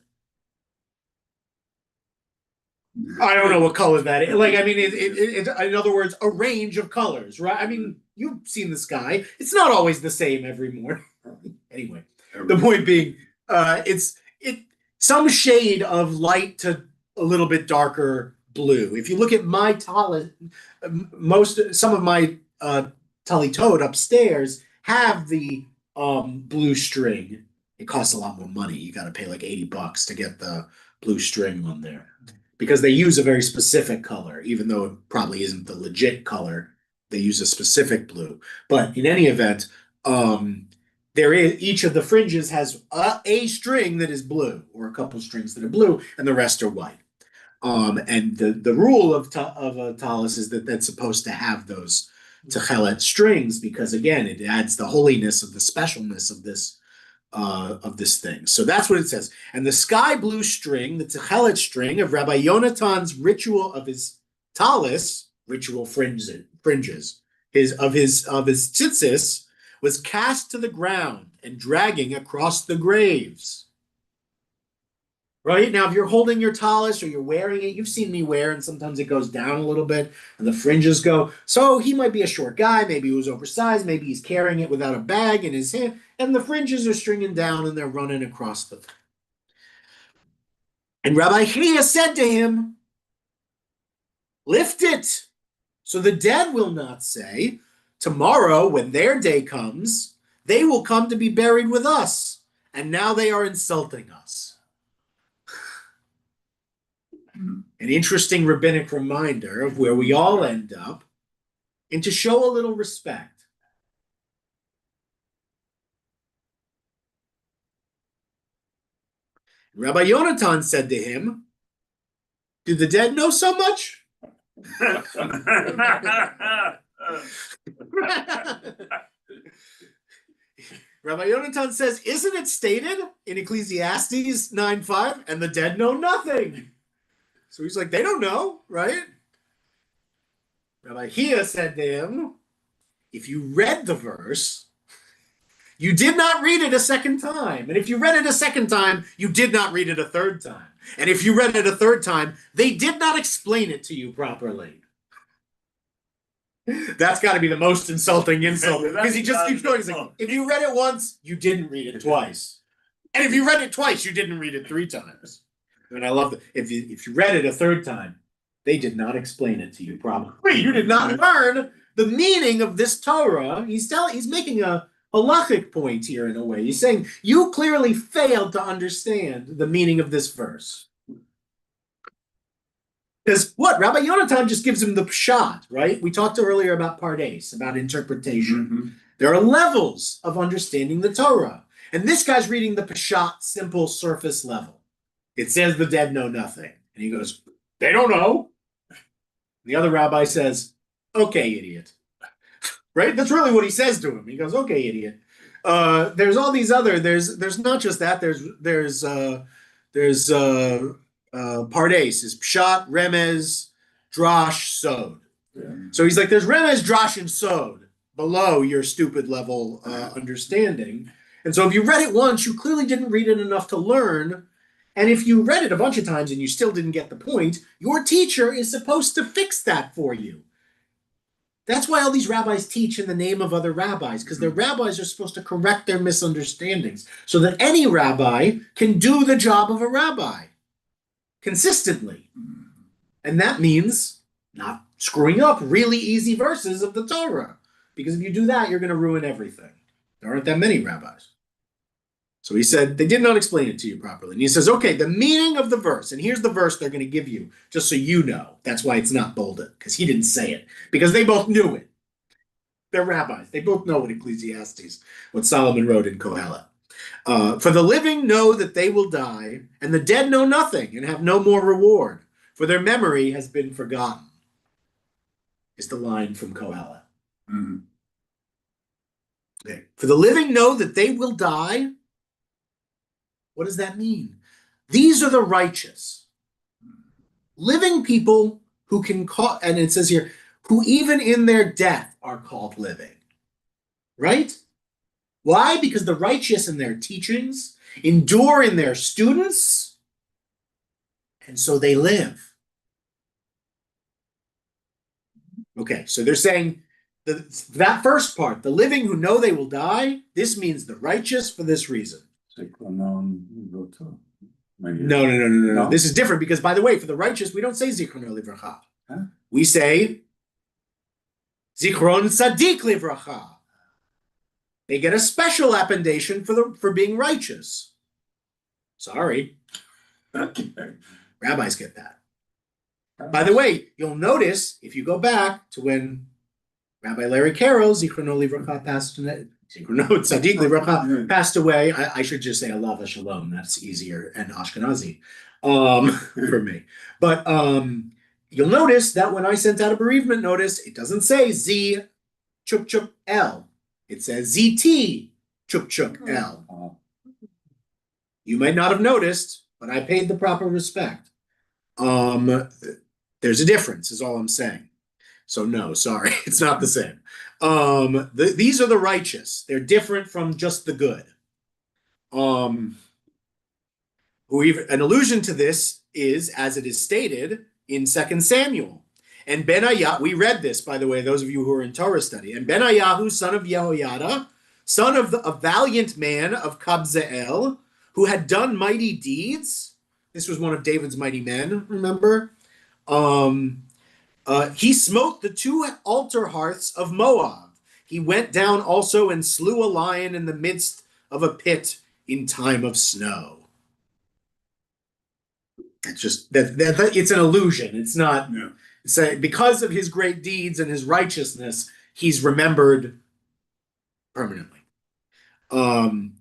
Speaker 1: I don't know what color that is. Like, I mean, in other words, a range of colors, right? I mean, you've seen the sky. It's not always the same every morning. Anyway, the point being, it's some shade of light to a little bit darker blue. If you look at my talit, some of my talitot upstairs have the blue string. It costs a lot more money. You got to pay like $80 to get the blue string on there because they use a very specific color, even though it probably isn't the legit color. They use a specific blue. But in any event, each of the fringes has a string that is blue, or a couple strings that are blue, and the rest are white. And the rule of a tallis is that that's supposed to have those techelet strings because again, it adds the holiness of the specialness of this thing. So that's what it says. And the sky blue string, the techelet string of Rabbi Yonatan's ritual of his tallis, ritual fringes, his tzitzis, was cast to the ground and dragging across the graves. Right? Now, if you're holding your tallis or you're wearing it, you've seen me wear, and sometimes it goes down a little bit and the fringes go. So he might be a short guy. Maybe he was oversized. Maybe he's carrying it without a bag in his hand, and the fringes are stringing down and they're running across the thing. And Rabbi Chia said to him, lift it so the dead will not say, tomorrow when their day comes, they will come to be buried with us, and now they are insulting us. An interesting rabbinic reminder of where we all end up, and to show a little respect. Rabbi Yonatan said to him, do the dead know so much? Rabbi Yonatan says, isn't it stated in Ecclesiastes 9:5, and the dead know nothing? So he's like, they don't know, right? Rabbi Chia said to him, if you read the verse, you did not read it a second time. And if you read it a second time, you did not read it a third time. And if you read it a third time, they did not explain it to you properly. That's got to be the most insulting insult because he just keeps going. He's like, if you read it once, you didn't read it twice. And if you read it twice, you didn't read it 3 times. And I love that. If you read it a third time, they did not explain it to you properly. You did not learn the meaning of this Torah. He's making a halachic point here in a way. He's saying you clearly failed to understand the meaning of this verse. Because what? Rabbi Yonatan just gives him the pshat, right? We talked earlier about pardes, about interpretation. Mm-hmm. There are levels of understanding the Torah. And this guy's reading the pshat, simple surface level. It says the dead know nothing. And he goes, they don't know. The other rabbi says, okay, idiot. Right? That's really what he says to him. He goes, okay, idiot. There's all these other. There's not just that. There's Pardes is Pshat, Remez, Drash, Sod. So he's like, there's Remez, Drash, and Sod below your stupid level understanding. And so if you read it once, you clearly didn't read it enough to learn. And if you read it a bunch of times and you still didn't get the point, your teacher is supposed to fix that for you. That's why all these rabbis teach in the name of other rabbis, because their rabbis are supposed to correct their misunderstandings so that any rabbi can do the job of a rabbi consistently. And that means not screwing up really easy verses of the Torah, because if you do that, you're going to ruin everything. There aren't that many rabbis. So he said, they did not explain it to you properly. And he says, okay, the meaning of the verse, and here's the verse they're going to give you, just so you know. That's why it's not bolded, because he didn't say it, because they both knew it. They're rabbis. They both know what Ecclesiastes, what Solomon wrote in Kohelet. For the living know that they will die, and the dead know nothing and have no more reward, for their memory has been forgotten, is the line from Kohelet.
Speaker 2: Mm-hmm.
Speaker 1: Okay. For the living know that they will die. What does that mean? These are the righteous. Living people who can call, and it says here, who even in their death are called living. Right? Why? Because the righteous in their teachings endure in their students, and so they live. Okay, so they're saying that first part, the living who know they will die, this means the righteous for this reason. No. This is different because, by the way, for the righteous, we don't say Zichrono Livracha.
Speaker 4: Huh?
Speaker 1: We say Zichron Tzadik Livracha. They get a special appellation for being righteous. Sorry. Rabbis get that. By the way, you'll notice if you go back to when Rabbi Larry Carroll, Zichrono Livracha, passed away. I should just say Alav Shalom. That's easier and Ashkenazi for me. But you'll notice that when I sent out a bereavement notice, it doesn't say Z Chuk Chuk L. It says ZT Chuk Chuk L. You might not have noticed, but I paid the proper respect. There's a difference, is all I'm saying. So no, sorry, it's not the same. These are the righteous. They're different from just the good. An allusion to this is, as it is stated in 2 Samuel. And Benaiah, we read this, by the way, those of you who are in Torah study. And Benaiah, son of Jehoiada, son of a valiant man of Kabzeel, who had done mighty deeds. This was one of David's mighty men, remember? He smote the 2 altar hearths of Moab. He went down also and slew a lion in the midst of a pit in time of snow. It's just it's an illusion. It's not.
Speaker 2: Yeah.
Speaker 1: It's because of his great deeds and his righteousness, he's remembered permanently. Right.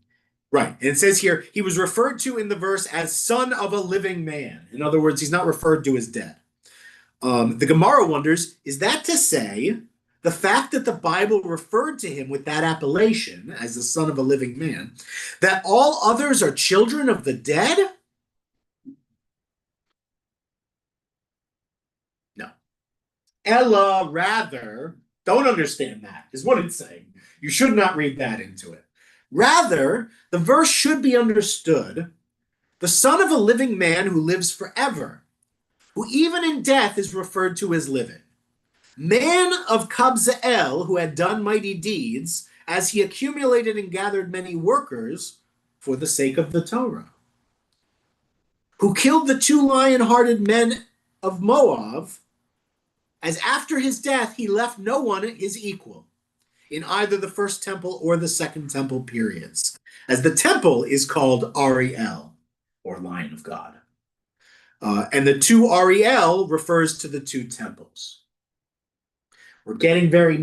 Speaker 1: And it says here, he was referred to in the verse as son of a living man. In other words, he's not referred to as dead. The Gemara wonders, is that to say the fact that the Bible referred to him with that appellation as the son of a living man, that all others are children of the dead? No. Ella, rather, don't understand that, is what it's saying. You should not read that into it. Rather, the verse should be understood, the son of a living man who lives forever, who even in death is referred to as living. Man of Kabzeel, who had done mighty deeds, as he accumulated and gathered many workers for the sake of the Torah. Who killed the 2 lion-hearted men of Moab, as after his death he left no one his equal, in either the first temple or the second temple periods, as the temple is called Ariel, or Lion of God. And the 2 Ariel refers to the 2 temples. We're getting very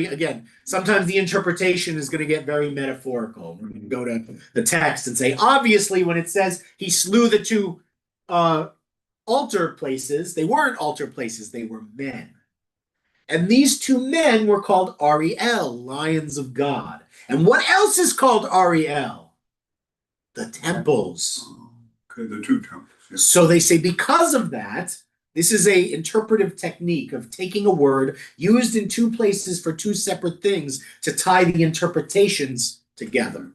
Speaker 1: again, sometimes the interpretation is going to get very metaphorical. We're going to go to the text and say, obviously, when it says he slew the 2 altar places, they weren't altar places, they were men. And these two men were called Ariel, lions of God. And what else is called Ariel? The temples.
Speaker 2: Okay, the two temples. Yeah.
Speaker 1: So they say because of that, this is a interpretive technique of taking a word used in two places for two separate things to tie the interpretations together.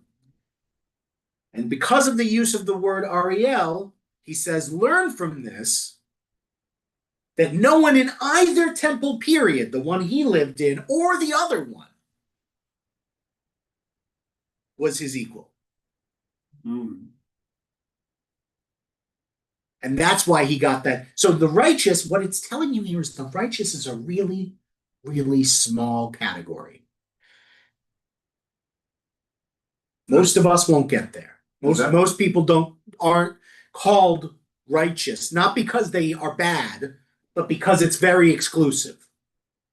Speaker 1: And because of the use of the word Ariel, he says, learn from this that no one in either temple period, the one he lived in or the other one, was his equal.
Speaker 2: Mm.
Speaker 1: And that's why he got that. So the righteous, what it's telling you here is the righteous is a really, really small category. Most of us won't get there. Most people aren't called righteous, not because they are bad, but because it's very exclusive.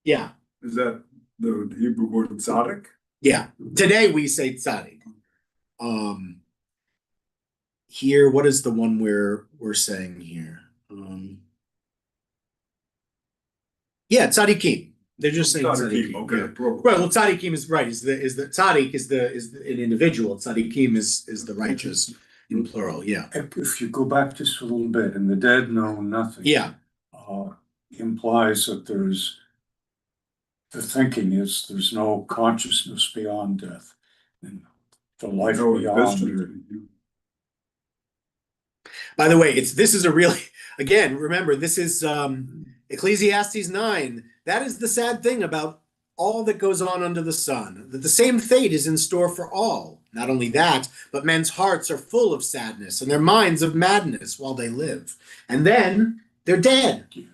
Speaker 1: Yeah.
Speaker 2: Is that the Hebrew word tzaddik?
Speaker 1: Yeah. Today we say tzaddik. Here, what is the one we're saying here? Yeah, tzaddikim. They're just saying tzaddikim.
Speaker 2: Okay.
Speaker 1: Yeah. Right. Well, tzaddikim is right. Is the tzaddik is an individual. Tzaddikim is the righteous in plural. Yeah.
Speaker 4: If you go back just a little bit, and the dead know nothing.
Speaker 1: Yeah.
Speaker 4: Implies that the thinking is there's no consciousness beyond death, and the life beyond.
Speaker 1: By the way, this is a really, again, remember, this is Ecclesiastes 9. That is the sad thing about all that goes on under the sun, that the same fate is in store for all. Not only that, but men's hearts are full of sadness and their minds of madness while they live. And then they're dead. He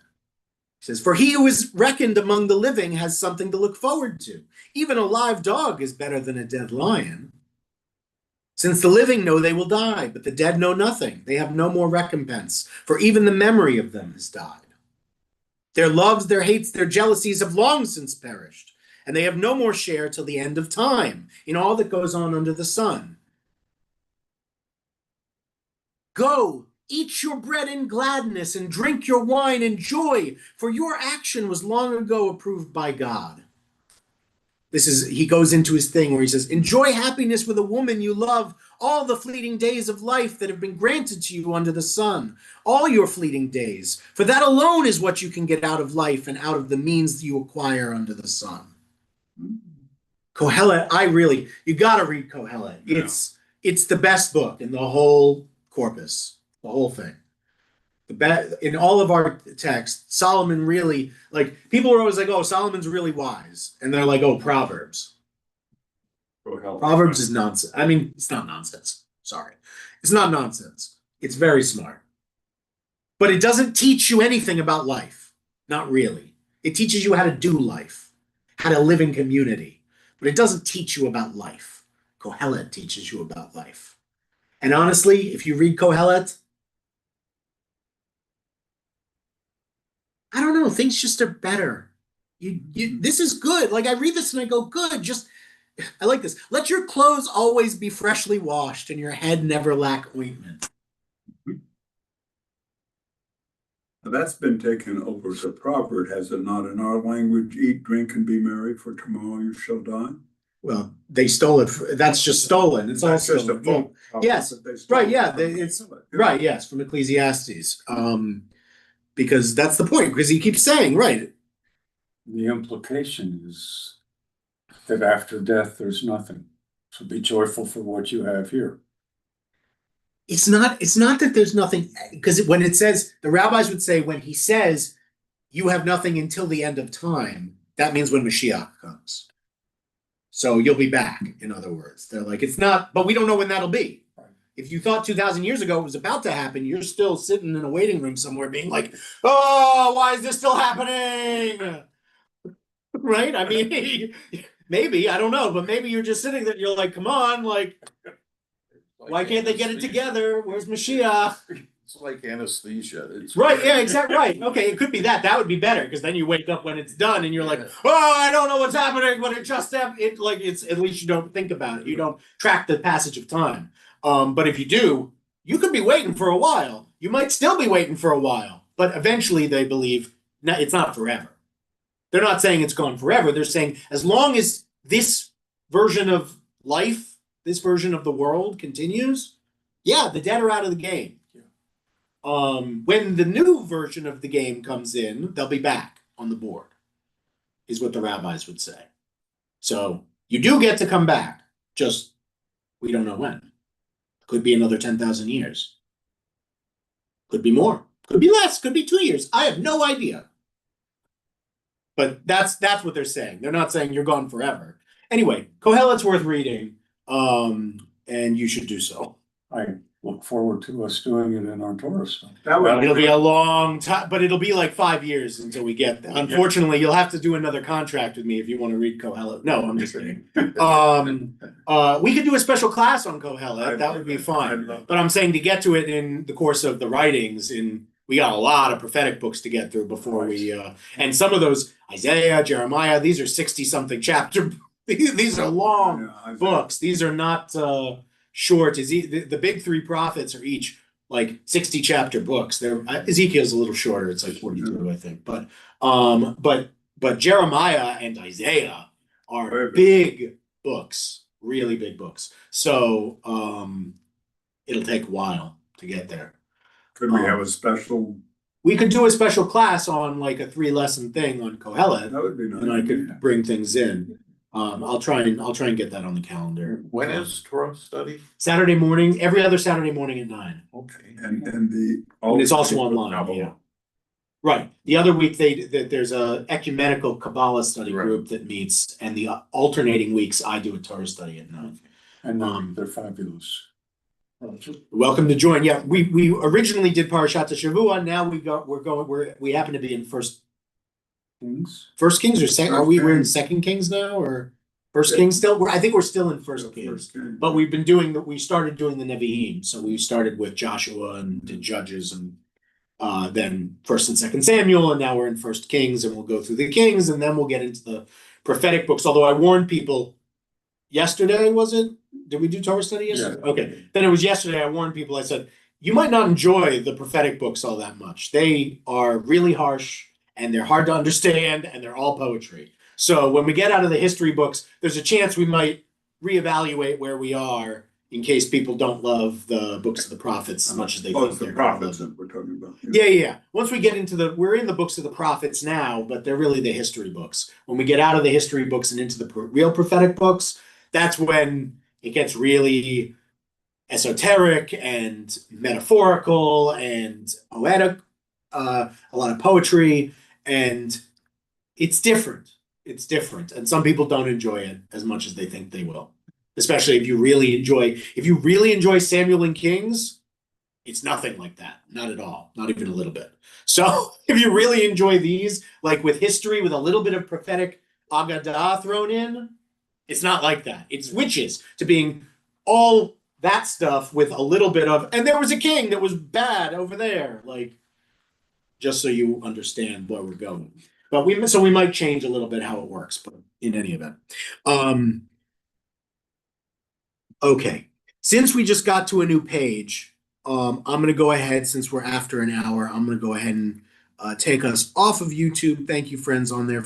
Speaker 1: says, for he who is reckoned among the living has something to look forward to. Even a live dog is better than a dead lion. Since the living know they will die, but the dead know nothing. They have no more recompense, for even the memory of them has died. Their loves, their hates, their jealousies have long since perished, and they have no more share till the end of time in all that goes on under the sun. Go, eat your bread in gladness and drink your wine in joy, for your action was long ago approved by God. He goes into his thing where he says, enjoy happiness with a woman you love all the fleeting days of life that have been granted to you under the sun, all your fleeting days, for that alone is what you can get out of life and out of the means that you acquire under the sun. Kohelet, you gotta read Kohelet.
Speaker 2: Yeah.
Speaker 1: It's the best book in the whole corpus, the whole thing. In all of our texts, Solomon really, people are always like, oh, Solomon's really wise. And they're like, oh, Proverbs. Proverbs is nonsense. I mean, it's not nonsense. Sorry. It's not nonsense. It's very smart. But it doesn't teach you anything about life. Not really. It teaches you how to do life, how to live in community. But it doesn't teach you about life. Kohelet teaches you about life. And honestly, if you read Kohelet, I don't know, things just are better. This is good. I read this and I go, good, I like this. Let your clothes always be freshly washed and your head never lack ointment.
Speaker 2: That's been taken over as a proverb, has it not, in our language? Eat, drink, and be merry, for tomorrow you shall die.
Speaker 1: Well, they stole it. That's just stolen. It's all
Speaker 2: That's just
Speaker 1: stolen.
Speaker 2: a folk.
Speaker 1: Yes, right. Yeah, right. Yes, from Ecclesiastes. Because that's the point. Because he keeps saying, right.
Speaker 4: The implication is that after death, there's nothing. So be joyful for what you have here.
Speaker 1: It's not that there's nothing, because when it says, the rabbis would say, when he says, you have nothing until the end of time, that means when Mashiach comes. So you'll be back, in other words. They're like, it's not, but we don't know when that'll be. If you thought 2,000 years ago it was about to happen, you're still sitting in a waiting room somewhere being like, oh, why is this still happening? Right? I mean, maybe, I don't know, but maybe you're just sitting there and you're like, come on, why can't they get it together? Where's Mashiach?
Speaker 3: It's like anesthesia.
Speaker 1: Right, yeah, exactly, right. Okay, it could be that. That would be better, because then you wake up when it's done and you're like, oh, I don't know what's happening, but it just happened. It's at least you don't think about it. You don't track the passage of time. But if you do, you could be waiting for a while. You might still be waiting for a while, but eventually they believe it's not forever. They're not saying it's gone forever. They're saying as long as this version of life, this version of the world continues, yeah, the dead are out of the game. When the new version of the game comes in, they'll be back on the board, is what the rabbis would say. So you do get to come back, just we don't know when. Could be another 10,000 years. Could be more. Could be less. Could be 2 years. I have no idea. But that's what they're saying. They're not saying you're gone forever. Anyway, Kohelet's worth reading, and you should do so.
Speaker 4: I look forward to us doing it in our Torah study.
Speaker 1: It'll be a long time, but it'll be like 5 years until we get there. Unfortunately, you'll have to do another contract with me if you want to read Kohelet. No, I'm just kidding. We could do a special class on Kohelet. That would be fun. But I'm saying to get to it in the course of the writings, we got a lot of prophetic books to get through before we, and some of those, Isaiah, Jeremiah, these are 60-something chapter. These are long books. These are not short. The big three prophets are each like 60 chapter books. Ezekiel's a little shorter. It's like 42, I think. But Jeremiah and Isaiah are big books, really big books. So it'll take a while to get there.
Speaker 2: Could we have a special?
Speaker 1: We could do a special class on like a 3-lesson thing on Kohelet.
Speaker 2: That would be nice.
Speaker 1: And I could bring things in. I'll try and get that on the calendar.
Speaker 3: When is Torah study?
Speaker 1: Saturday morning, every other Saturday morning at 9.
Speaker 3: Okay.
Speaker 2: And
Speaker 1: it's also online, yeah. Right. The other week there's a ecumenical Kabbalah study group that meets, and the alternating weeks I do a Torah study at 9.
Speaker 4: And they're fabulous.
Speaker 1: Welcome to join. Yeah, we originally did Parashat Shavua. Now we happen to be in First Kings or second? We're in Second Kings now, or First Kings still? I think we're still in First Kings. But we started doing the Nevi'im. So we started with Joshua and did Judges, and then First and Second Samuel, and now we're in First Kings, and we'll go through the Kings, and then we'll get into the prophetic books. Although I warned people yesterday, was it? Did we do Torah study yesterday? Yeah. Okay. Then it was yesterday. I warned people. I said, you might not enjoy the prophetic books all that much. They are really harsh, and they're hard to understand, and they're all poetry. So when we get out of the history books, there's a chance we might reevaluate where we are in case people don't love the books of the prophets as much as they think
Speaker 2: it's the prophets that we're talking about.
Speaker 1: Yeah. Once we get into we're in the books of the prophets now, but they're really the history books. When we get out of the history books and into the real prophetic books, that's when it gets really esoteric and metaphorical and poetic, a lot of poetry, and it's different. It's different. And some people don't enjoy it as much as they think they will. Especially if you really enjoy Samuel and Kings, it's nothing like that. Not at all. Not even a little bit. So if you really enjoy these, like with history, with a little bit of prophetic Agadah thrown in, it's not like that. It switches to being all that stuff with a little bit of, and there was a king that was bad over there. Like, just so you understand where we're going. But we might change a little bit how it works, but in any event. Okay. Since we just got to a new page, I'm going to go ahead, since we're after an hour, I'm going to go ahead and take us off of YouTube. Thank you, friends on there,